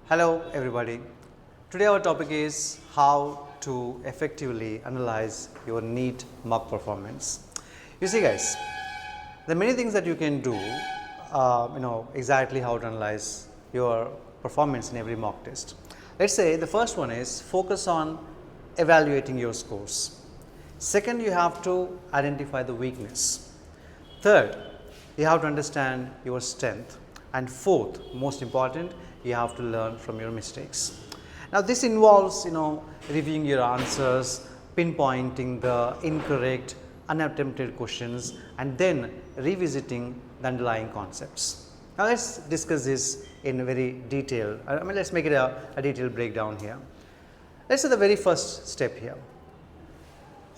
Hello everybody. Today our topic is how to effectively analyze your NEET mock performance. You see guys, there are many things that you can do, exactly how to analyze your performance in every mock test. Let's say the first one is focus on evaluating your scores. Second, you have to identify the weakness. Third, you have to understand your strength. And fourth, most important, you have to learn from your mistakes. Now this involves, reviewing your answers, pinpointing the incorrect, unattempted questions, and then revisiting the underlying concepts. Now let's discuss this in very detail. Let's make it a detailed breakdown here. Let's say the very first step here.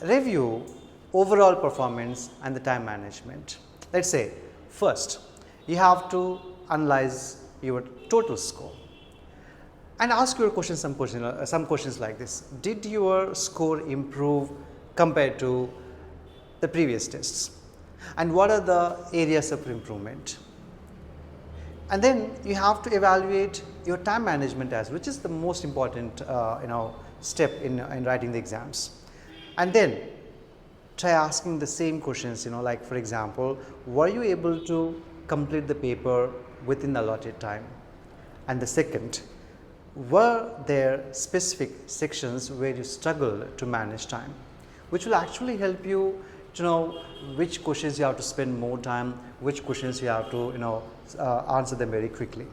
Review overall performance and the time management. Let's say first, you have to analyze your total score and ask your question some questions like this. Did your score improve compared to the previous tests, and what are the areas of improvement? And then you have to evaluate your time management as, which is the most important step in writing the exams. And then try asking the same questions, like for example, were you able to complete the paper within the allotted time? And the second, were there specific sections where you struggle to manage time, which will actually help you to know which questions you have to spend more time, which questions you have to answer them very quickly.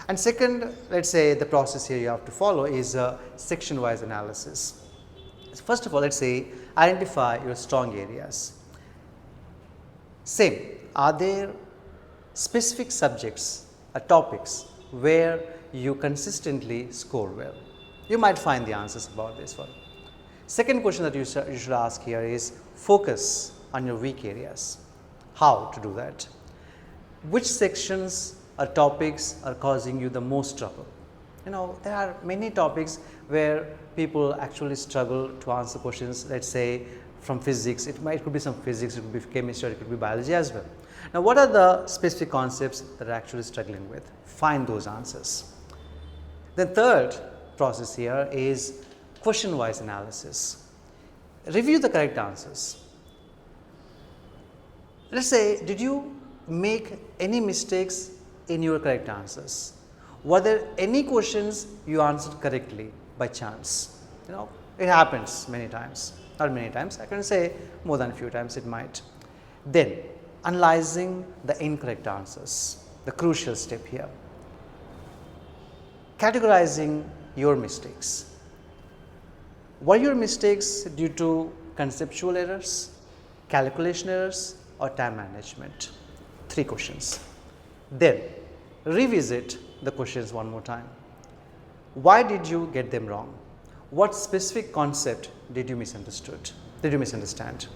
And second, let's say the process here you have to follow is a section wise analysis. First of all, let's say identify your strong areas. Same, are there specific subjects or topics where you consistently score well? You might find the answers about this one. Second question that you should ask here is focus on your weak areas. How to do that? Which sections or topics are causing you the most trouble? There are many topics where people actually struggle to answer questions. Let's say from physics, it could be some physics, it could be chemistry, it could be biology as well. Now what are the specific concepts that are actually struggling with? Find those answers. The third process here is question wise analysis. Review the correct answers. Let's say, did you make any mistakes in your correct answers? Were there any questions you answered correctly by chance? It happens many times, not many times, I can say more than a few times it might. Then analyzing the incorrect answers, the crucial step here. Categorizing your mistakes. Were your mistakes due to conceptual errors, calculation errors, or time management? 3 questions. Then revisit the questions one more time. Why did you get them wrong? What specific concept did you misunderstand?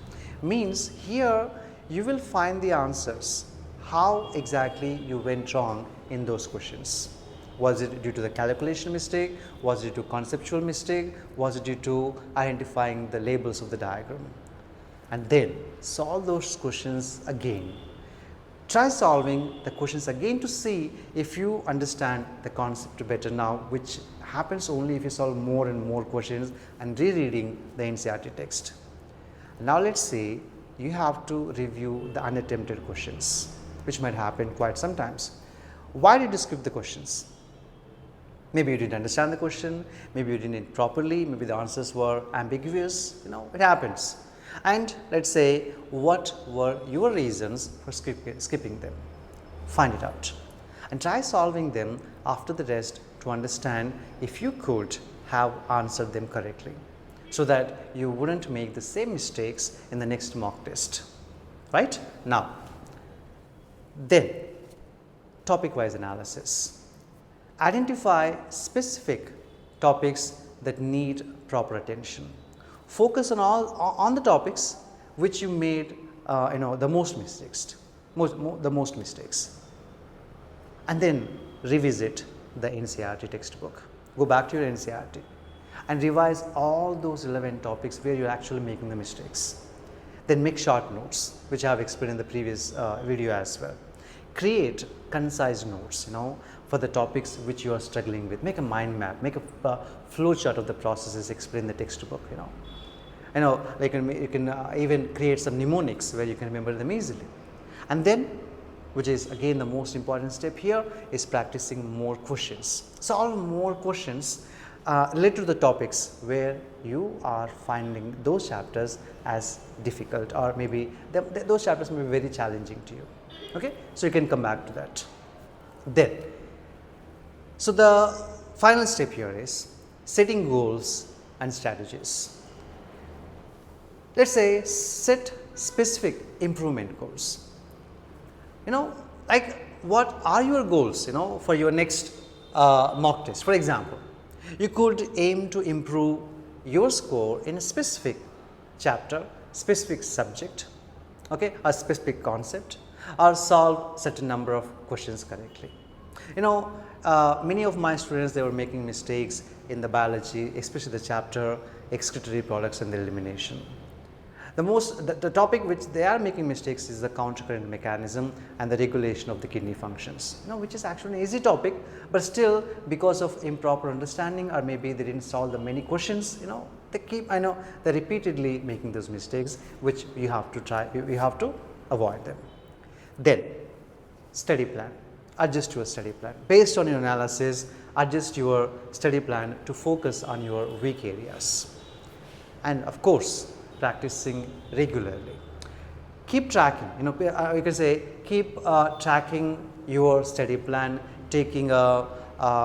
Means here you will find the answers, how exactly you went wrong in those questions. Was it due to the calculation mistake? Was it due to conceptual mistake? Was it due to identifying the labels of the diagram? And then solve those questions again. Try solving the questions again to see if you understand the concept better now, which happens only if you solve more and more questions and rereading the NCERT text. Now let's say you have to review the unattempted questions, which might happen quite sometimes. Why did you skip the questions? Maybe you didn't understand the question, maybe you didn't it properly, maybe the answers were ambiguous, it happens. And let's say, what were your reasons for skipping them? Find it out and try solving them after the test to understand if you could have answered them correctly, so that you wouldn't make the same mistakes in the next mock test, right? Now, then topic wise analysis. Identify specific topics that need proper attention. Focus on the topics which you made the most mistakes, and then revisit the NCERT textbook. Go back to your NCERT and revise all those relevant topics where you're actually making the mistakes. Then make short notes, which I have explained in the previous video as well. Create concise notes, for the topics which you are struggling with. Make a mind map, make a flow chart of the processes, explain the textbook, like you can even create some mnemonics where you can remember them easily. And then, which is again the most important step here, is practicing more questions. Solve more questions related to the topics where you are finding those chapters as difficult, or maybe those chapters may be very challenging to you. Okay, so you can come back to that. Then, so the final step here is setting goals and strategies. Let's say set specific improvement goals. Like what are your goals, for your next mock test? For example, you could aim to improve your score in a specific chapter, specific subject, okay, a specific concept, or solve certain number of questions correctly. Many of my students, they were making mistakes in the biology, especially the chapter excretory products and the elimination. The topic which they are making mistakes is the countercurrent mechanism and the regulation of the kidney functions, which is actually an easy topic, but still because of improper understanding, or maybe they didn't solve the many questions, they're repeatedly making those mistakes, which you have to avoid them. Then, study plan. Adjust your study plan. Based on your analysis, adjust your study plan to focus on your weak areas. And of course, practicing regularly. Keep tracking, you can say keep tracking your study plan, taking a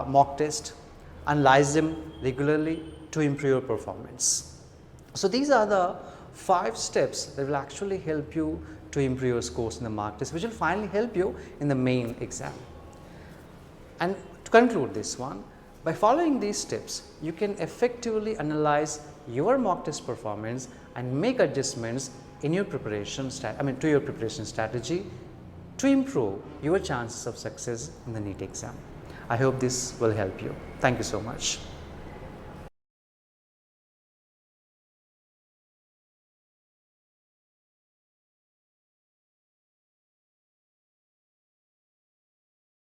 mock test, analyze them regularly to improve your performance. So these are the 5 steps that will actually help you to improve your scores in the mock test, which will finally help you in the main exam. And to conclude this one, by following these steps, you can effectively analyze your mock test performance and make adjustments in your preparation strategy to improve your chances of success in the NEET exam. I hope this will help you. Thank you so much.